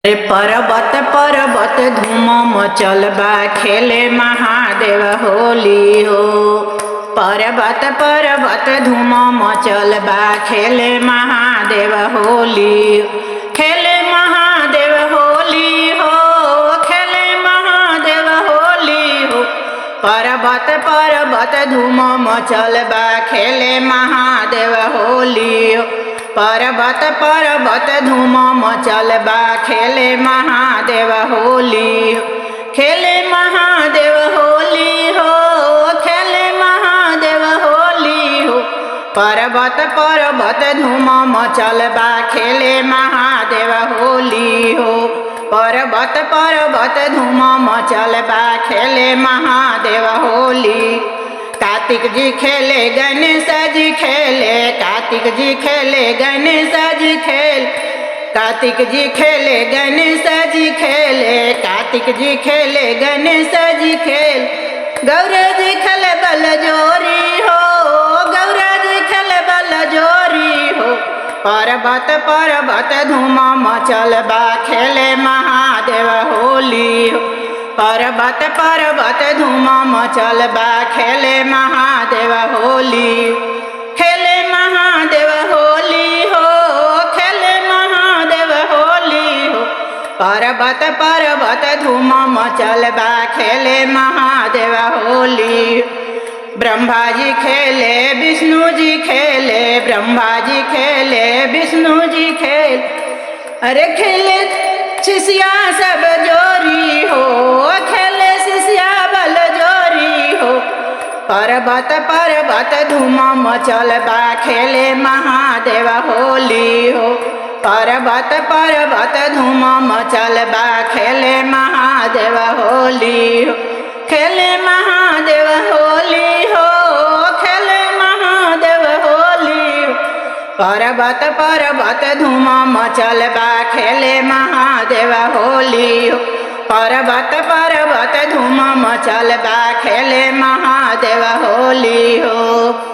पर्वत पर्वत धूम मचल बा खेले महादेव होली हो। पर्वत पर्वत धूम मचल बा खेले महादेव होली। खेले महादेव होली हो, खेले महादेव होली हो। पर्वत पर्वत धूम मचल बा खेले महादेव होली हो। पर्वत पर्वत धूम मचल बा खेले महादेव होली। खेले महादेव होली हो, खेले महादेव होली हो। पर्वत पर्वत धूम मचल बा खेले महादेव होली हो। पर्वत पर्वत धूम मचल बा खेले महादेव होली। कार्तिक जी खेले गणेश जी खेले, कार्तिक जी खेले गणेश जी खेल। कार्तिक जी खेले गणेश जी खेले, कार्तिक जी खेले गणेश जी खेल। गौरा जी खेले बल जोरी हो, गौरा जी खेले बल जोरी हो। पर्वत पर्वत धूम मचल बा खेले महादेव होली हो। पर्वत पर्वत धूम मचल बा खेले महादेव होली। खेले महादेव होली हो, खेले महादेव होली हो। पर्वत पर्वत धूम मचल बा खेले महादेव होली। ब्रह्मा जी खेले विष्णु जी खेले, ब्रह्मा जी खेले विष्णु जी खेल। अरे खेले शिष्या सब जोरी हो, खेले शिष्या बल जोरी हो। पर्वत पर्वत धूम मचल बा खेले महादेव होली हो। पर्वत पर्वत धूम मचल बा खेले महादेव होली हो। खेले महादेव होली हो, खेले महादेव होली हो। पर्वत पर्वत धूम मचल बा खेले महादेव होली हो। पर्वत पर्वत धूम मचल बा खेले महादेव होली हो।